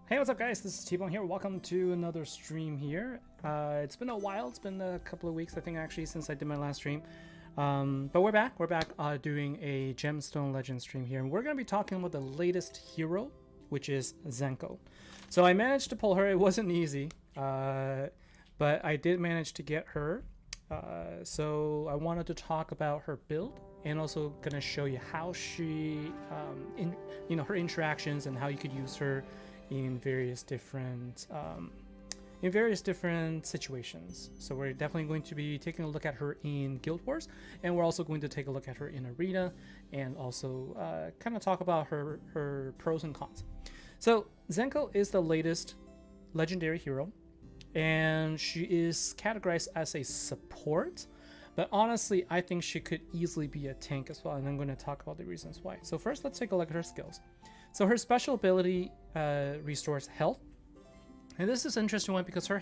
Hey, what's up guys? This is T-Bone here. Welcome to another stream here. It's been a while. It's been a couple of weeks, I think, actually, since I did my last stream. But we're back. We're back doing a Gemstone Legends stream here. And we're going to be talking about the latest hero, which is Zenko. So I managed to pull her. It wasn't easy, but I did manage to get her. So I wanted to talk about her build and also going to show you how she, her interactions and how you could use her in various different situations. So we're definitely going to be taking a look at her in Guild Wars, and we're also going to take a look at her in Arena, and also kind of talk about her pros and cons. So Zenko is the latest legendary hero, and she is categorized as a support. But honestly, I think she could easily be a tank as well, and I'm going to talk about the reasons why. So first, let's take a look at her skills. So her special ability restores health. And this is an interesting one because her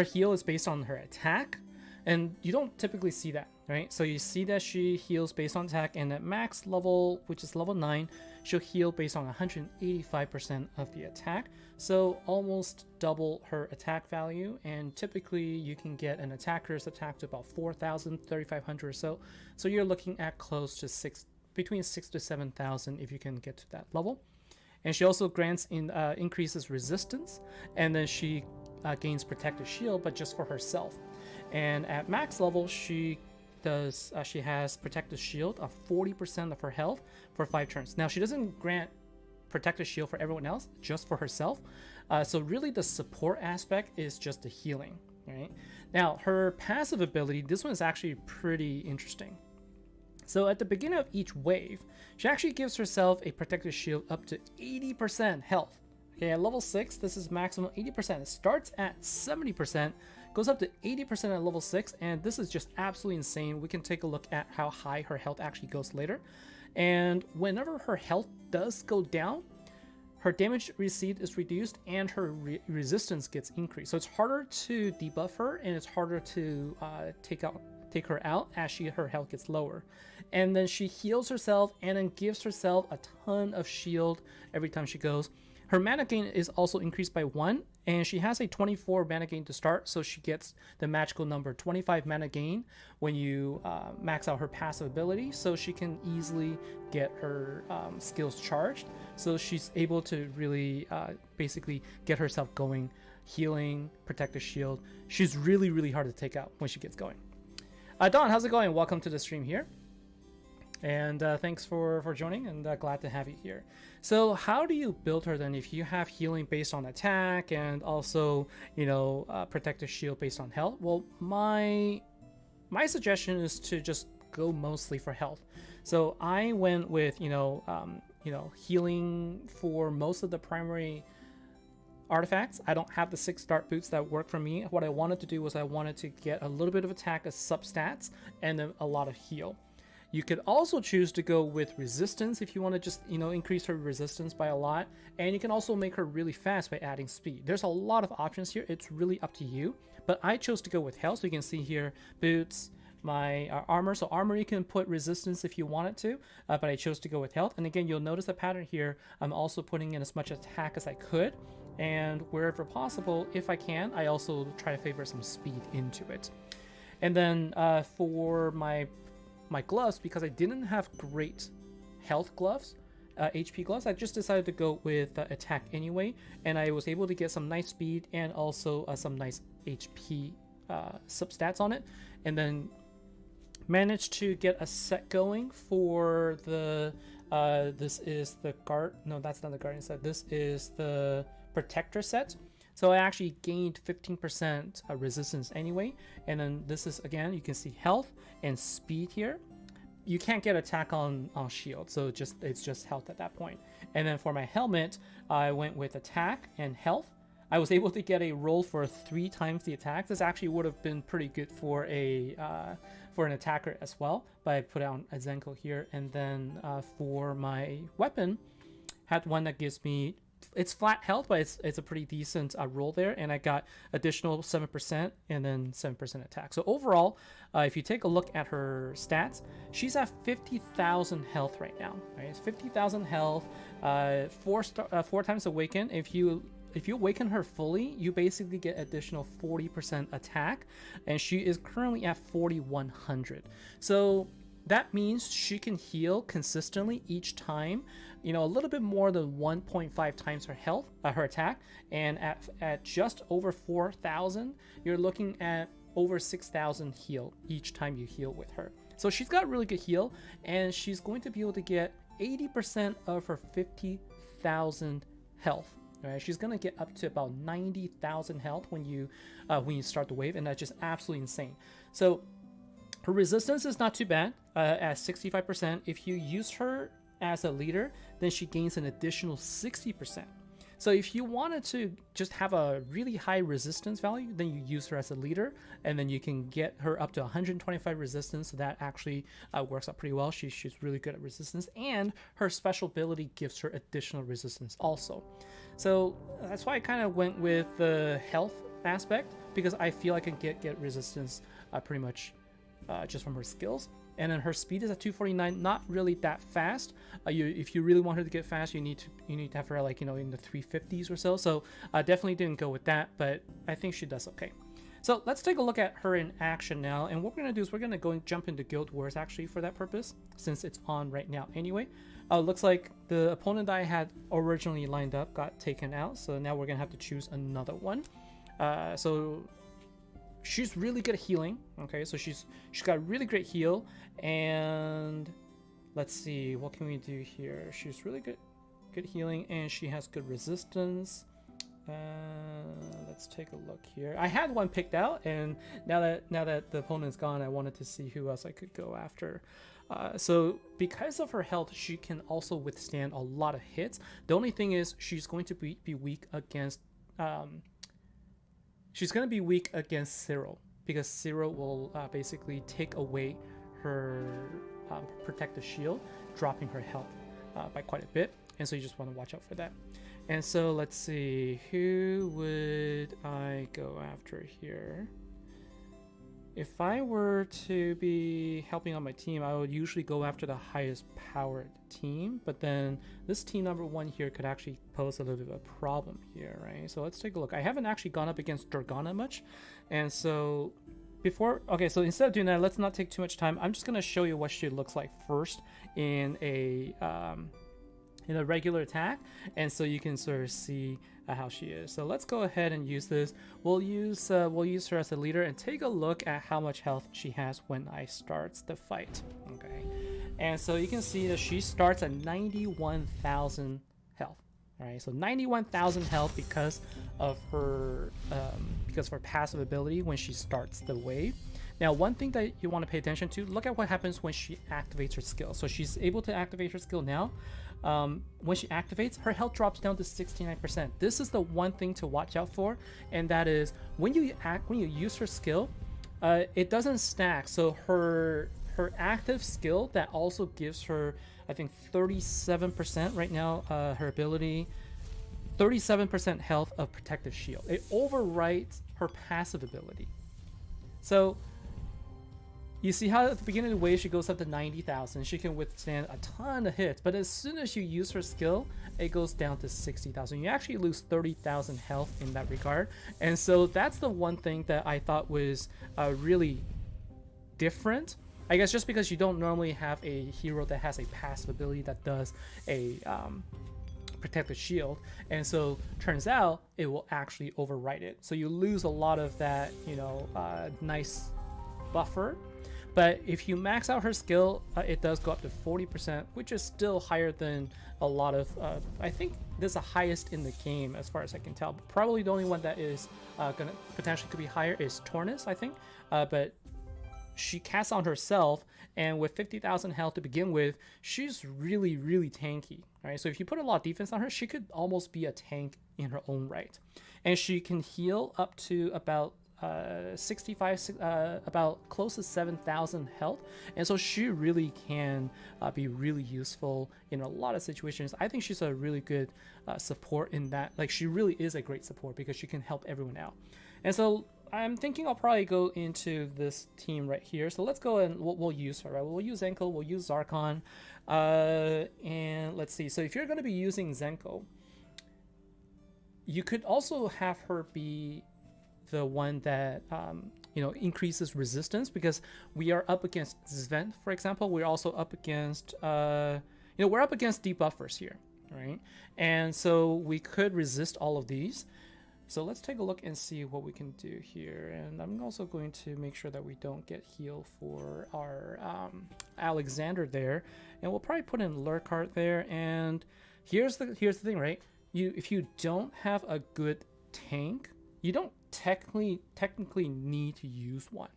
heal is based on her attack. And you don't typically see that, right? So you see that she heals based on attack, and at max level, which is level 9, she'll heal based on 185% of the attack. So almost double her attack value, and typically you can get an attacker's attack to about 4,000, 3,500 or so. So you're looking at close to between 6,000 to 7,000 if you can get to that level. And she also grants increases resistance, and then she gains protective shield, but just for herself. And at max level, she has protective shield of 40% of her health for 5 turns. Now she doesn't grant protective shield for everyone else, just for herself. So really the support aspect is just the healing, right? Now her passive ability, this one is actually pretty interesting. So at the beginning of each wave, she actually gives herself a protective shield up to 80% health. Okay, at level 6, this is maximum 80%. It starts at 70%, goes up to 80% at level 6, and this is just absolutely insane. We can take a look at how high her health actually goes later. And whenever her health does go down, her damage received is reduced and her resistance gets increased. So it's harder to debuff her, and it's harder to take her out as her health gets lower. And then she heals herself and then gives herself a ton of shield every time she goes. Her mana gain is also increased by 1, and she has a 24 mana gain to start, so she gets the magical number 25 mana gain when you max out her passive ability, so she can easily get her skills charged. So she's able to really basically get herself going, healing, protective shield. She's really, really hard to take out when she gets going. Don, how's it going? Welcome to the stream here. And thanks for joining, and glad to have you here. So how do you build her then if you have healing based on attack and also, protective shield based on health? Well, my suggestion is to just go mostly for health. So I went with, healing for most of the primary artifacts. I don't have the 6 dart boots that work for me. What I wanted to do was I wanted to get a little bit of attack as substats and then a lot of heal. You could also choose to go with resistance if you want to just, increase her resistance by a lot. And you can also make her really fast by adding speed. There's a lot of options here. It's really up to you. But I chose to go with health. So you can see here, boots, my armor. So armor, you can put resistance if you wanted to. But I chose to go with health. And again, you'll notice the pattern here. I'm also putting in as much attack as I could. And wherever possible, if I can, I also try to favor some speed into it. And then for my gloves, because I didn't have great health gloves, HP gloves, I just decided to go with attack anyway, and I was able to get some nice speed and also some nice HP substats on it, and then managed to get a set going for the this is the guard, no, that's not the guardian set, this is the protector set. So I actually gained 15% resistance anyway. And then this is, again, you can see health and speed here. You can't get attack on shield, so it's just health at that point. And then for my helmet, I went with attack and health. I was able to get a roll for 3 times the attack. This actually would have been pretty good for an attacker as well, but I put on a Zenko here. And then for my weapon, had one that gives me, it's flat health, but it's a pretty decent roll there, and I got additional 7% and then 7% attack. So overall, if you take a look at her stats, she's at 50,000 health right now. Right, it's 50,000 health, 4 times awaken. If you if you awaken her fully, you basically get additional 40% attack, and she is currently at 4100. So that means she can heal consistently each time, you know, a little bit more than 1.5 times her health, her attack, and at just over 4,000, you're looking at over 6,000 heal each time you heal with her. So she's got really good heal, and she's going to be able to get 80% of her 50,000 health. Right, she's gonna get up to about 90,000 health when you start the wave, and that's just absolutely insane. So her resistance is not too bad at 65%. If you use her as a leader, then she gains an additional 60%. So if you wanted to just have a really high resistance value, then you use her as a leader, and then you can get her up to 125 resistance. So that actually works out pretty well. She's really good at resistance, and her special ability gives her additional resistance also. So that's why I kind of went with the health aspect, because I feel I can get resistance pretty much just from her skills. And then her speed is at 249, not really that fast. If you really want her to get fast, you need to have her like, you know, in the 350s or so. So definitely didn't go with that, but I think she does okay. So let's take a look at her in action now. And what we're gonna do is we're gonna go and jump into Guild Wars actually for that purpose, since it's on right now anyway. Looks like the opponent that I had originally lined up got taken out, so now we're gonna have to choose another one. So she's really good at healing. Okay, so she's got really great heal, and let's see, what can we do here? She's really good healing, and she has good resistance. Let's take a look here. I had one picked out, and now that the opponent's gone, I wanted to see who else I could go after. So because of her health, she can also withstand a lot of hits. The only thing is she's going to be weak against Cyril, because Cyril will basically take away her protective shield, dropping her health by quite a bit, and so you just want to watch out for that. And so let's see, who would I go after here? If I were to be helping on my team, I would usually go after the highest powered team, but then this team number one here could actually pose a little bit of a problem here, right? So let's take a look. I haven't actually gone up against Dorgana much, and so so instead of doing that, let's not take too much time. I'm just gonna show you what she looks like first in a regular attack, and so you can sort of see how she is. So let's go ahead and use this. We'll use her as a leader and take a look at how much health she has when I start the fight. Okay, and so you can see that she starts at 91,000 health. All right, so 91,000 health because of her passive ability when she starts the wave. Now, one thing that you want to pay attention to, look at what happens when she activates her skill. So she's able to activate her skill now. When she activates, her health drops down to 69%. This is the one thing to watch out for, and that is when you use her skill, it doesn't stack. So her active skill that also gives her, I think, 37% right now, her ability, 37% health of protective shield. It overwrites her passive ability. So you see how at the beginning of the wave she goes up to 90,000. She can withstand a ton of hits, but as soon as you use her skill, it goes down to 60,000. You actually lose 30,000 health in that regard. And so that's the one thing that I thought was really different. I guess just because you don't normally have a hero that has a passive ability that does a protective shield, and so turns out it will actually overwrite it. So you lose a lot of that, nice buffer. But if you max out her skill, it does go up to 40%, which is still higher than a lot of, I think this is the highest in the game as far as I can tell. But probably the only one that is gonna potentially could be higher is Tornus, I think. But she casts on herself, and with 50,000 health to begin with, she's really, really tanky. Right? So if you put a lot of defense on her, she could almost be a tank in her own right. And she can heal up to about 65, about close to 7,000 health, and so she really can be really useful in a lot of situations. I think she's a really good support in that, like, she really is a great support because she can help everyone out. And so I'm thinking I'll probably go into this team right here. So let's go and we'll use her, right? We'll use Zenko, we'll use Zarkon, and let's see. So if you're going to be using Zenko, you could also have her be the one that increases resistance, because we are up against Sven, for example. We're also up against we're up against debuffers here, right? And so we could resist all of these. So let's take a look and see what we can do here. And I'm also going to make sure that we don't get heal for our Alexander there. And we'll probably put in Lurkart there. And here's the thing, right? If you don't have a good tank, you don't technically need to use one,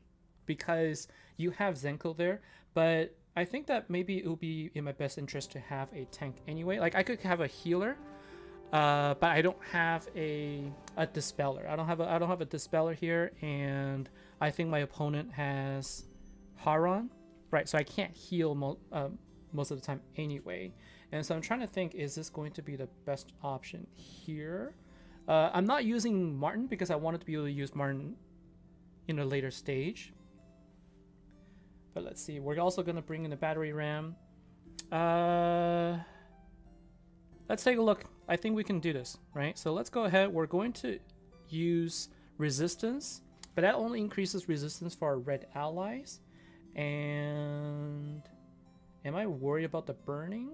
because you have Zenko there. But I think that maybe it would be in my best interest to have a tank anyway. Like, I could have a healer, but I don't have a dispeller. I don't have a dispeller here, and I think my opponent has Haron, right? So I can't heal most of the time anyway. And so I'm trying to think, is this going to be the best option here? I'm not using Martin because I wanted to be able to use Martin in a later stage. But let's see. We're also going to bring in the battery ram. Let's take a look. I think we can do this, right? So let's go ahead. We're going to use resistance, but that only increases resistance for our red allies. And am I worried about the burning?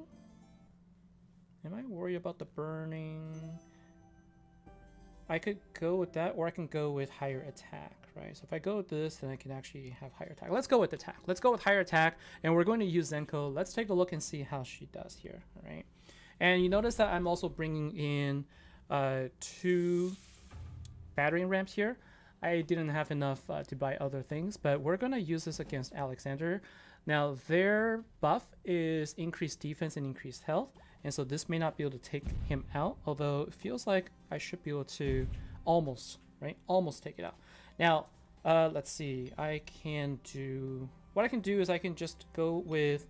I could go with that, or I can go with higher attack, right? So if I go with this, then I can actually have higher attack. Let's go with attack. Let's go with higher attack, and we're going to use Zenko. Let's take a look and see how she does here, all right? And you notice that I'm also bringing in 2 battering ramps here. I didn't have enough to buy other things, but we're going to use this against Alexander. Now, their buff is increased defense and increased health, and so this may not be able to take him out, although it feels like I should be able to almost take it out. Now, let's see. What I can do is I can just go with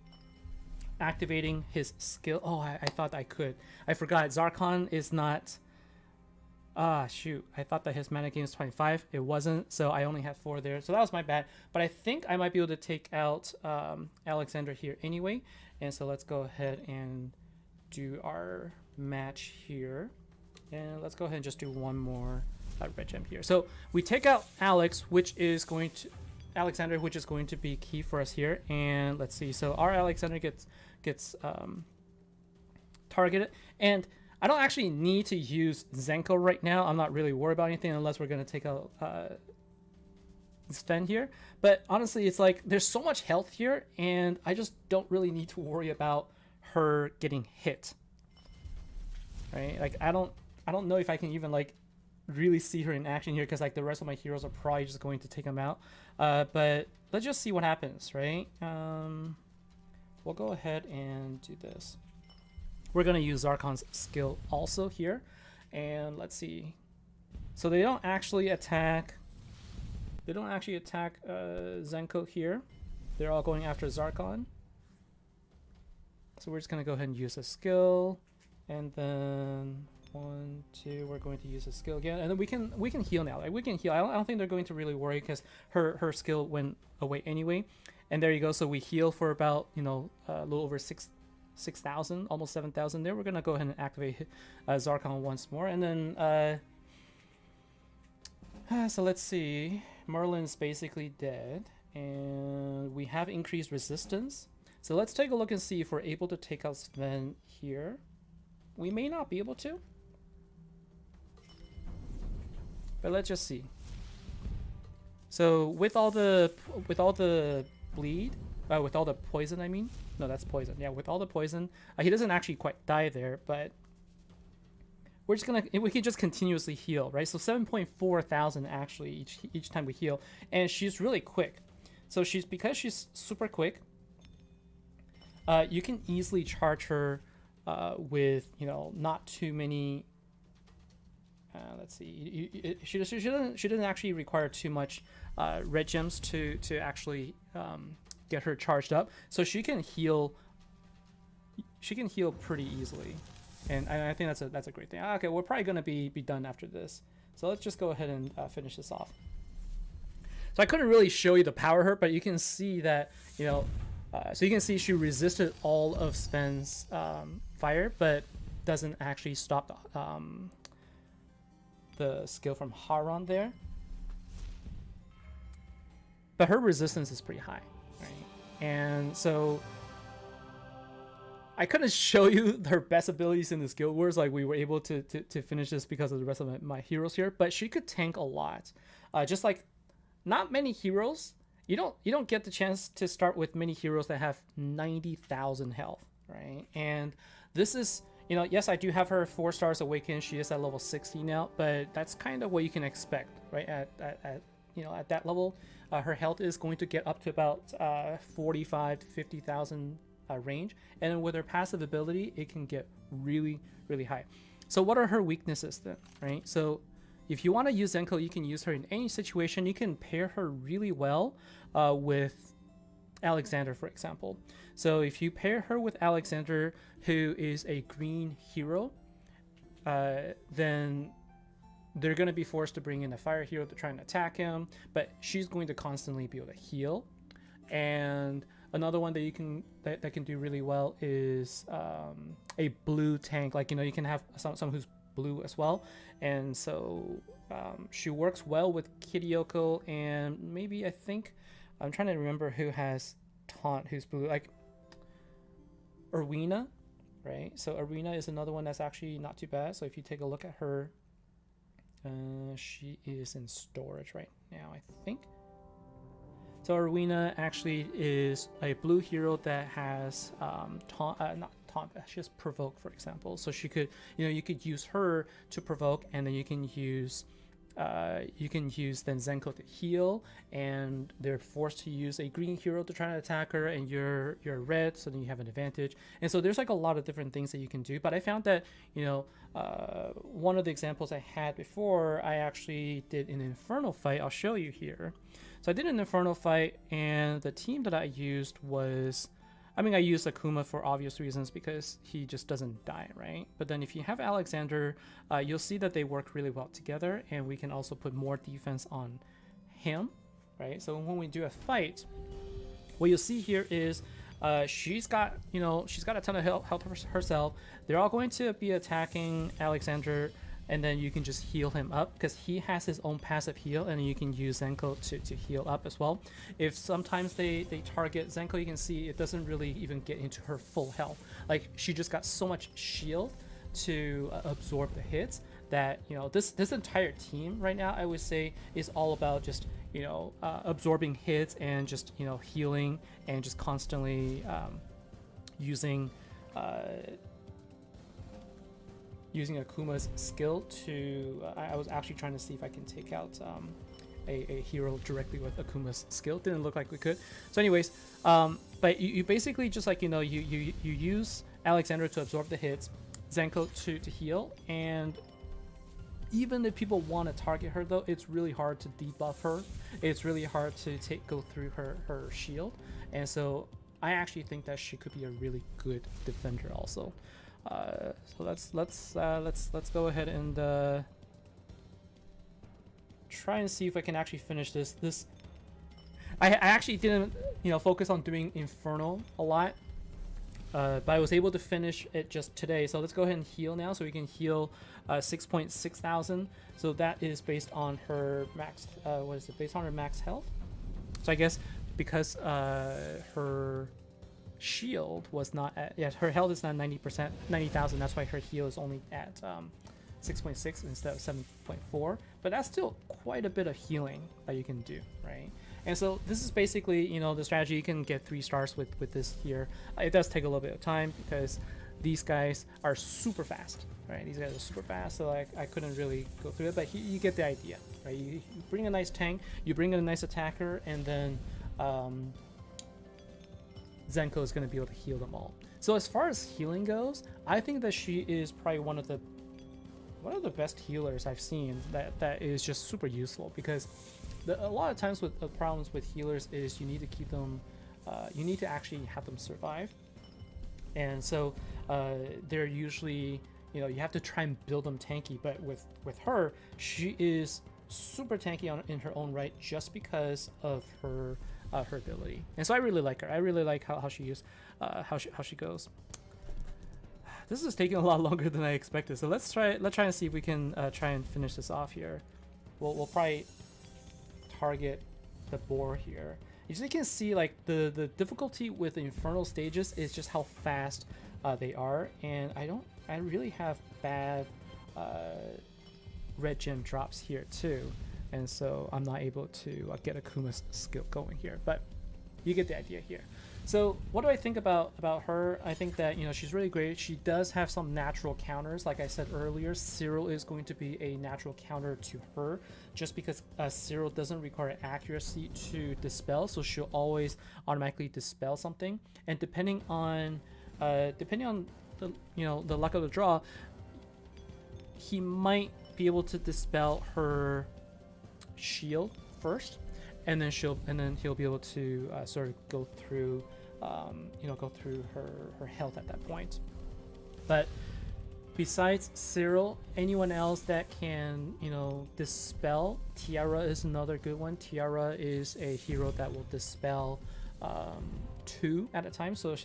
activating his skill. Oh, I thought I could. I forgot. Zarkon is not... shoot. I thought that his mana gain was 25. It wasn't, so I only had 4 there. So that was my bad. But I think I might be able to take out Alexander here anyway. And so let's go ahead and do our match here. And let's go ahead and just do one more red gem here. So we take out Alexander, which is going to be key for us here. And let's see. So our Alexander gets targeted. And I don't actually need to use Zenko right now. I'm not really worried about anything unless we're going to take out Sven here. But honestly, it's like there's so much health here, and I just don't really need to worry about her getting hit. Right? Like I don't know if I can even like really see her in action here, because like the rest of my heroes are probably just going to take them out. But let's just see what happens, right? We'll go ahead and do this. We're going to use Zarkon's skill also here. And let's see. So they don't actually attack Zenko here. They're all going after Zarkon. So we're just going to go ahead and use a skill. And then 1, 2, we're going to use a skill again. And then we can heal now. Like we can heal. I don't think they're going to really worry, because her skill went away anyway. And there you go. So we heal for about, a little over 6,000, almost 7,000 there. We're going to go ahead and activate Zarkon once more. And then, so let's see. Merlin's basically dead. And we have increased resistance. So let's take a look and see if we're able to take out Sven here. We may not be able to. But let's just see. So with all the bleed, with all the poison, I mean. No, that's poison. Yeah, with all the poison, he doesn't actually quite die there, but we can just continuously heal, right? So 7.4 thousand actually each time we heal, and she's really quick. So because she's super quick, you can easily charge her with not too many. Let's see. She doesn't actually require too much red gems to actually get her charged up, so she can heal pretty easily, and I think that's a great thing. Okay, we're probably gonna be done after this, so let's just go ahead and finish this off. So I couldn't really show you the power hurt, but you can see that so you can see she resisted all of Sven's fire, but doesn't actually stop the skill from Haron there, but her resistance is pretty high, right? And so I couldn't show you her best abilities in the Guild Wars. Like, we were able to finish this because of the rest of my heroes here, but she could tank a lot. Just like not many heroes, you don't get the chance to start with many heroes that have 90,000 health, right? And this is, you know, yes, I do have her 4 stars awakened. She is at level 60 now, but that's kind of what you can expect, right? At you know, at that level, her health is going to get up to about 45 to 50,000 range, and then with her passive ability, it can get really, really high. So what are her weaknesses then, right? So if you want to use Zenko, you can use her in any situation. You can pair her really well with Alexander, for example. So if you pair her with Alexander, who is a green hero, then they're going to be forced to bring in a fire hero to try and attack him, but she's going to constantly be able to heal. And another one that you can that can do really well is a blue tank. Like, you know, you can have someone who's blue as well, and so she works well with Kirioko, and maybe, I think, I'm trying to remember who has taunt who's blue, like Arena, right? So Arena is another one that's actually not too bad. So if you take a look at her, she is in storage right now, I think. So Arena actually is a blue hero that has not taunt, she has provoke, for example. So she could, you know, you could use her to provoke, and then you can use then Zenko to heal, and they're forced to use a green hero to try to attack her, and you're red, so then you have an advantage. And so there's like a lot of different things that you can do. But I found that, you know, one of the examples I had before, I actually did an Inferno fight. I'll show you here. So I did an Inferno fight, and the team that I used was, I mean, I used Akuma for obvious reasons because he just doesn't die, right? But then if you have Alexander, you'll see that they work really well together, and we can also put more defense on him, right? So when we do a fight, what you'll see here is she's got a ton of health herself. They're all going to be attacking Alexander, and then you can just heal him up because he has his own passive heal, and you can use Zenko to heal up as well. If sometimes they target Zenko, you can see it doesn't really even get into her full health. Like, she just got so much shield to absorb the hits that, you know, this entire team right now, I would say, is all about just, you know, absorbing hits and just, you know, healing and just constantly using Akuma's skill to I was actually trying to see if I can take out a hero directly with Akuma's skill. Didn't look like we could. So anyways, but you basically just, like, you know, you use Alexander to absorb the hits, Zenko to heal, and even if people want to target her, though, it's really hard to debuff her. It's really hard to go through her shield, and so I actually think that she could be a really good defender also. So let's go ahead and try and see if I can actually finish this. I actually didn't, you know, focus on doing Inferno a lot, but I was able to finish it just today. So let's go ahead and heal now. So we can heal 6.6 thousand. So that is based on her max. What is it? Based on her max health. So I guess because her shield was not at, yeah, her health is not 90%, 90,000. That's why her heal is only at 6.6 instead of 7.4. But that's still quite a bit of healing that you can do, right? And so this is basically, you know, the strategy. You can get 3 stars with this here. It does take a little bit of time because these guys are super fast, right? These guys are super fast, so I couldn't really go through it, but you get the idea, right? You bring a nice tank, you bring in a nice attacker, and then Zenko is going to be able to heal them all. So as far as healing goes, I think that she is probably one of the best healers I've seen that is just super useful, because a lot of times with the problems with healers is you need to keep them, you need to actually have them survive, and so they're usually, you know, you have to try and build them tanky. But with her, she is super tanky in her own right, just because of her ability. And so I really like her. I really like how she goes. This is taking a lot longer than I expected. So let's try and see if we can try and finish this off here. We'll probably target the boar here. You can see like the difficulty with infernal stages is just how fast they are, and I really have bad red gem drops here too, and so I'm not able to get Akuma's skill going here, but you get the idea here. So what do I think about her? I think that, you know, she's really great. She does have some natural counters. Like I said earlier, Cyril is going to be a natural counter to her, just because Cyril doesn't require accuracy to dispel, so she'll always automatically dispel something. And depending on the, you know, the luck of the draw, he might be able to dispel her shield first, and then he'll be able to sort of go through, you know, go through her health at that point. But besides Cyril, anyone else that can, you know, dispel, Tiara is another good one. Tiara is a hero that will dispel 2 at a time, so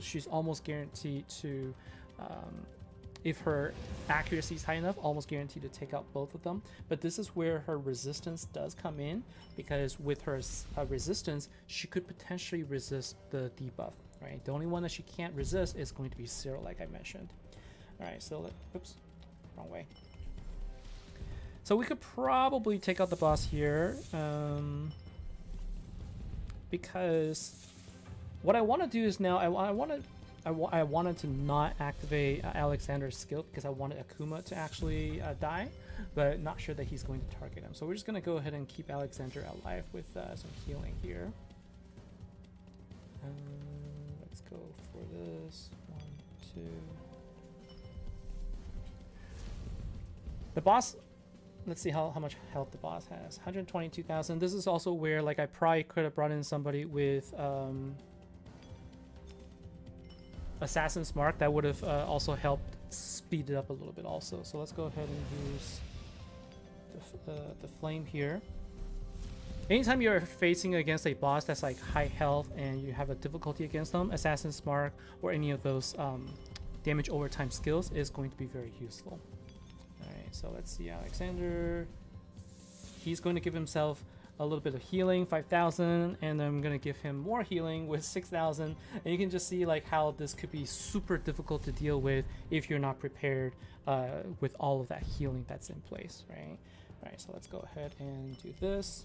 she's almost guaranteed to, if her accuracy is high enough, almost guaranteed to take out both of them. But this is where her resistance does come in, because with her resistance, she could potentially resist the debuff, right? The only one that she can't resist is going to be Cyril, like I mentioned. All right, so oops, wrong way. So we could probably take out the boss here, because what I want to do is now I wanted to not activate Alexander's skill because I wanted Akuma to actually die, but not sure that he's going to target him. So we're just going to go ahead and keep Alexander alive with some healing here. Let's go for this. 1, 2. The boss, let's see how much health the boss has. 122,000. This is also where, like, I probably could have brought in somebody with Assassin's Mark that would have also helped speed it up a little bit also. So let's go ahead and use the flame here. Anytime you're facing against a boss that's like high health and you have a difficulty against them, Assassin's Mark or any of those damage over time skills is going to be very useful. Alright, so let's see Alexander. He's going to give himself a little bit of healing, 5,000, and I'm gonna give him more healing with 6,000, and you can just see like how this could be super difficult to deal with if you're not prepared with all of that healing that's in place, right? All right, so let's go ahead and do this,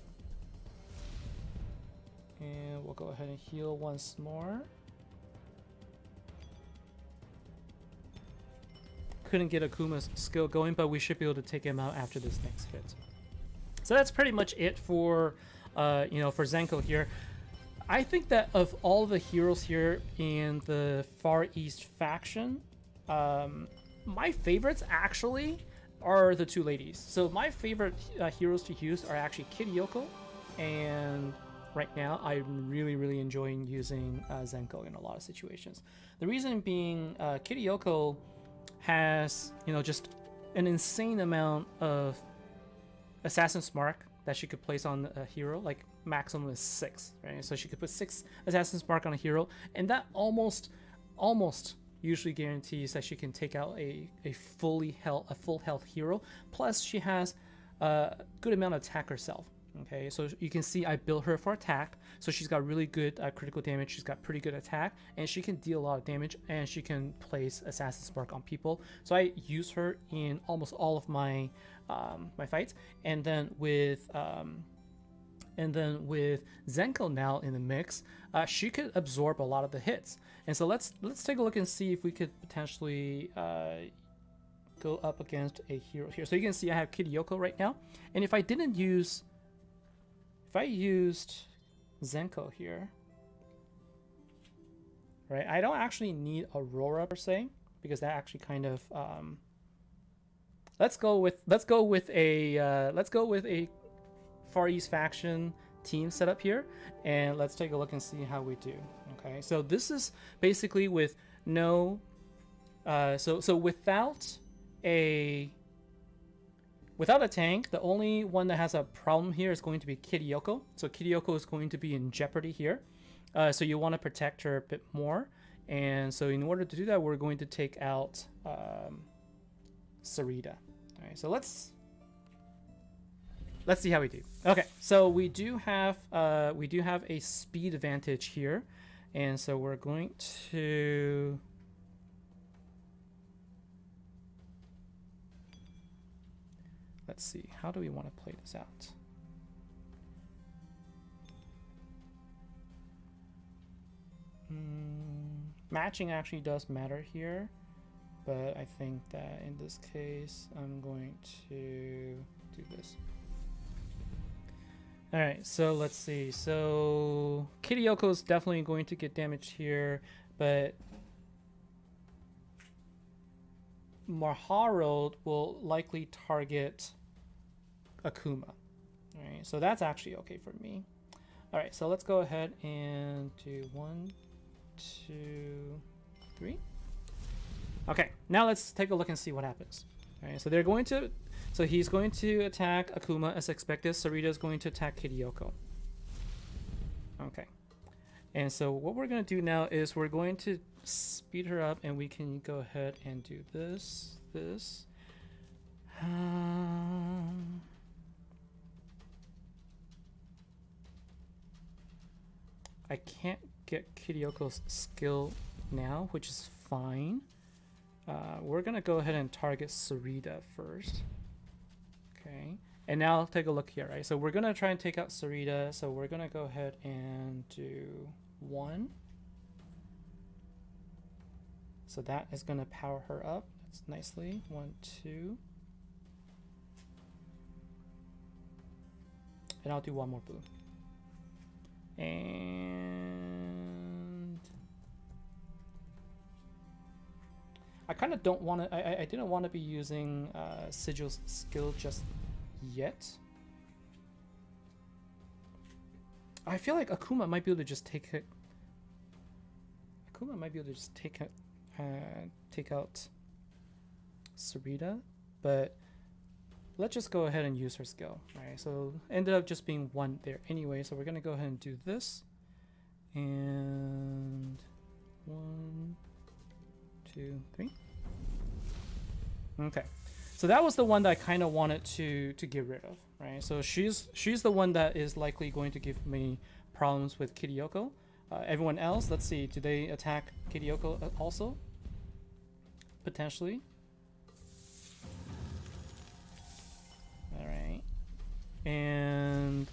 and we'll go ahead and heal once more. Couldn't get Akuma's skill going, but we should be able to take him out after this next hit. So that's pretty much it for, you know, for Zenko here. I think that of all the heroes here in the Far East faction, my favorites actually are the 2 ladies. So my favorite heroes to use are actually Kiriyoko, and right now I'm really enjoying using Zenko in a lot of situations. The reason being, Kiriyoko has, you know, just an insane amount of Assassin's Mark that she could place on a hero. Like maximum is 6, right? So she could put 6 Assassin's Mark on a hero, and that almost usually guarantees that she can take out a full health hero. Plus she has a good amount of attack herself. Okay, so you can see I built her for attack, so she's got really good critical damage, she's got pretty good attack, and she can deal a lot of damage, and she can place Assassin's Mark on people. So I use her in almost all of my my fights, and then with Zenko now in the mix, she could absorb a lot of the hits. And so let's take a look and see if we could potentially go up against a hero here. So you can see I have Kiriyoko right now, and if I used Zenko here, right, I don't actually need Aurora per se, because that actually kind of let's go with a Far East faction team setup here, and let's take a look and see how we do. Okay, so this is basically with no so without a tank, the only one that has a problem here is going to be Kiriyoko. So Kiriyoko is going to be in jeopardy here. So you want to protect her a bit more. And so in order to do that, we're going to take out Sarita. All right, so let's see how we do. Okay, so we do have a speed advantage here, and so we're going to let's see, how do we want to play this out? Matching actually does matter here, but I think that in this case I'm going to do this. All right, so let's see. So Kirioko is definitely going to get damaged here, but Maharold will likely target Akuma. All right, so that's actually okay for me. All right, so let's go ahead and do 1, 2, 3. Okay, now let's take a look and see what happens. All right, so they're going to, so he's going to attack Akuma as expected. Sarita is going to attack Kirioko. Okay, and so what we're going to do now is we're going to speed her up, and we can go ahead and do this. I can't get Kirioko's skill now, which is fine. We're gonna go ahead and target Sarita first. Okay, and now take a look here, right? So we're gonna try and take out Sarita. So we're gonna go ahead and do 1. So that is gonna power her up. That's nicely. 1, 2. And I'll do 1 more blue. And I kind of don't want to, I didn't want to be using Sigil's skill just yet. I feel like Akuma might be able to just take it. Akuma might be able to just take out Sarita, but let's just go ahead and use her skill. All right, so ended up just being 1 there anyway, so we're gonna go ahead and do this. And 1, 2, 3. Okay, so that was the one that I kind of wanted to get rid of, right? So she's the one that is likely going to give me problems with Kirioko. Everyone else, let's see, do they attack Kirioko also? Potentially. And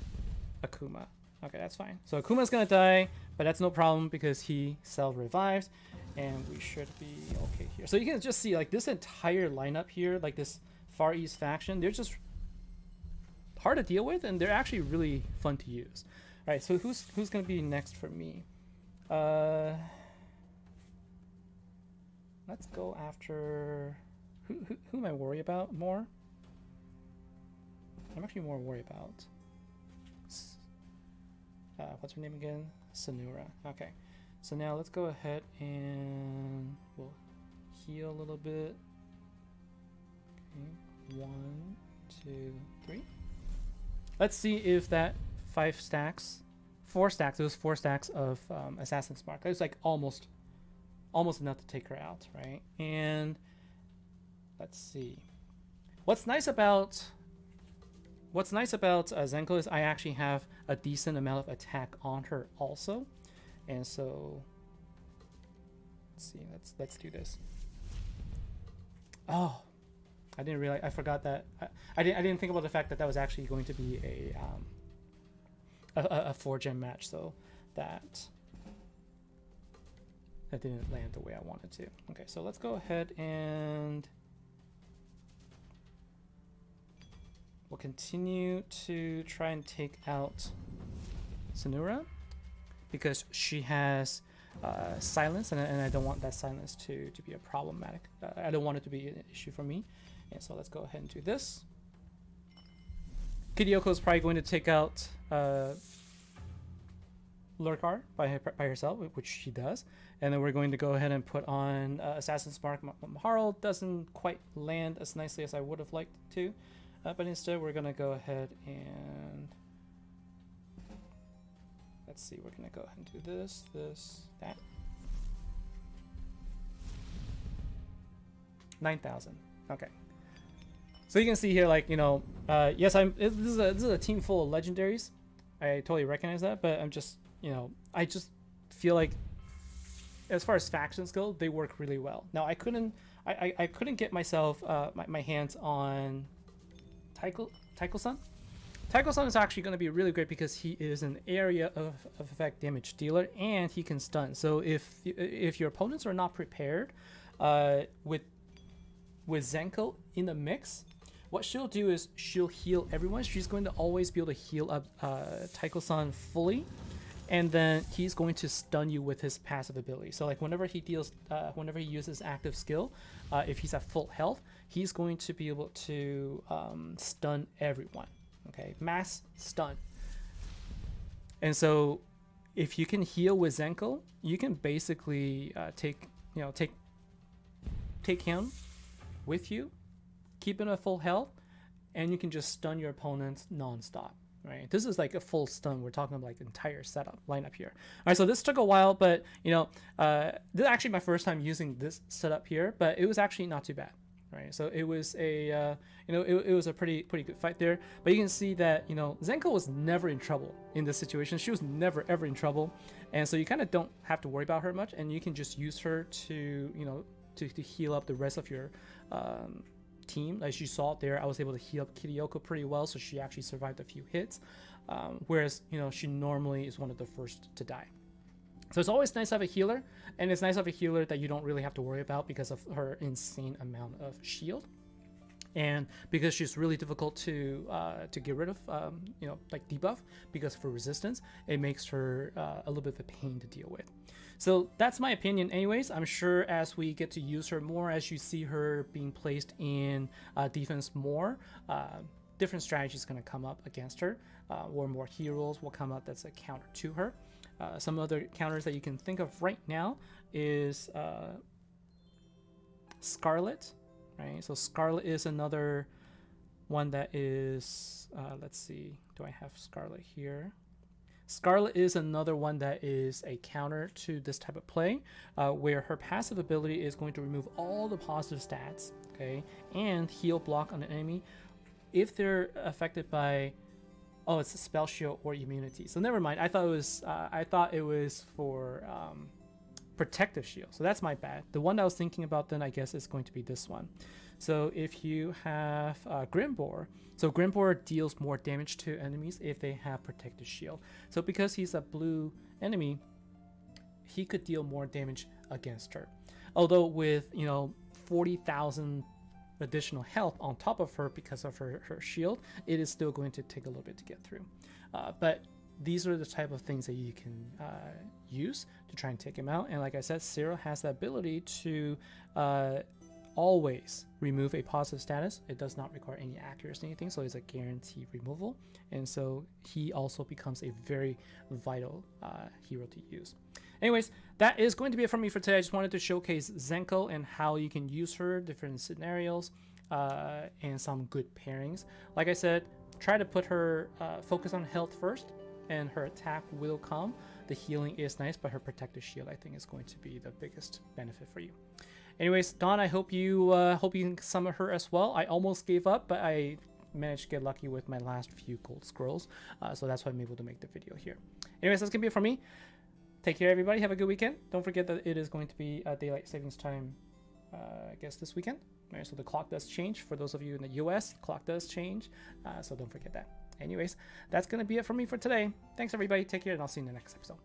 Akuma. Okay, that's fine. So Akuma's gonna die, but that's no problem because he self-revives, and we should be okay here. So you can just see, like, this entire lineup here, like this Far East faction, they're just hard to deal with, and they're actually really fun to use. All right, so who's gonna be next for me? Let's go after who am I worried about more? I'm actually more worried about what's her name again? Sanura. Okay, so now let's go ahead and we'll heal a little bit. Okay, 1, 2, 3. Let's see if that 4 stacks. It was 4 stacks of Assassin's Mark. It was like almost enough to take her out, right? And let's see. What's nice about Zenko is I actually have a decent amount of attack on her also, and so let's see. Let's do this. Oh, I didn't realize. I forgot that. I didn't think about the fact that that was actually going to be a 4-gem match, so that didn't land the way I wanted to. Okay, so let's go ahead and we'll continue to try and take out Sanura because she has silence, and I don't want that silence to be a problematic. I don't want it to be an issue for me. And so let's go ahead and do this. Kirioko is probably going to take out Lurkar by herself, which she does. And then we're going to go ahead and put on Assassin's Mark. Harald doesn't quite land as nicely as I would have liked to. But instead, we're going to go ahead and let's see. We're going to go ahead and do this, that. 9,000. Okay. So you can see here, like, you know, yes, this is a team full of legendaries. I totally recognize that, but I'm just, you know, I just feel like as far as factions go, they work really well. Now I couldn't get myself my hands on Taiko-san. Taiko-san is actually going to be really great because he is an area of effect damage dealer and he can stun. So if your opponents are not prepared with Zenko in the mix, what she'll do is she'll heal everyone. She's going to always be able to heal up Taiko-san fully, and then he's going to stun you with his passive ability. So like whenever he uses active skill, if he's at full health, he's going to be able to stun everyone. Okay, mass stun. And so if you can heal with Zenko, you can basically take him with you, keep him at full health, and you can just stun your opponents non-stop. Right, this is like a full stun. We're talking about like entire setup lineup here. All right, so this took a while, but you know, this is actually my first time using this setup here, but it was actually not too bad. Right, so it was a it was a pretty good fight there. But you can see that, you know, Zenko was never in trouble in this situation. She was never ever in trouble, and so you kind of don't have to worry about her much, and you can just use her to, you know, to heal up the rest of your team. As you saw there, I was able to heal up Kiriyoko pretty well, so she actually survived a few hits, whereas, you know, she normally is one of the first to die. So it's always nice to have a healer, and it's nice to have a healer that you don't really have to worry about because of her insane amount of shield, and because she's really difficult to get rid of, you know, like debuff because of her resistance. It makes her a little bit of a pain to deal with. So that's my opinion anyways. I'm sure as we get to use her more, as you see her being placed in defense more, different strategies going to come up against her, or more heroes will come up that's a counter to her. Some other counters that you can think of right now is Scarlet, right? So Scarlet is another one that is, let's see, do I have Scarlet here? Scarlet is another one that is a counter to this type of play, where her passive ability is going to remove all the positive stats, okay, and heal block on an enemy if they're affected by, oh, it's a spell shield or immunity. So never mind. I thought it was for protective shield. So that's my bad. The one I was thinking about then, I guess, is going to be this one. So if you have Grimbor, so Grimbor deals more damage to enemies if they have protective shield. So because he's a blue enemy, he could deal more damage against her. Although with, you know, 40,000 additional health on top of her because of her shield, it is still going to take a little bit to get through. But these are the type of things that you can use to try and take him out. And like I said, Cyril has the ability to always remove a positive status. It does not require any accuracy or anything, so it's a guaranteed removal. And so he also becomes a very vital hero to use. Anyways, that is going to be it from me for today. I just wanted to showcase Zenko and how you can use her, different scenarios, and some good pairings. Like I said, try to put her focus on health first, and her attack will come. The healing is nice, but her protective shield, I think, is going to be the biggest benefit for you. Anyways, Dawn, I hope you can summon her as well. I almost gave up, but I managed to get lucky with my last few gold scrolls, so that's why I'm able to make the video here. Anyways, that's gonna be it from me. Take care, everybody. Have a good weekend. Don't forget that it is going to be daylight savings time, I guess, this weekend. All right, so the clock does change. For those of you in the US, the clock does change, so don't forget that. Anyways, that's going to be it for me for today. Thanks, everybody. Take care, and I'll see you in the next episode.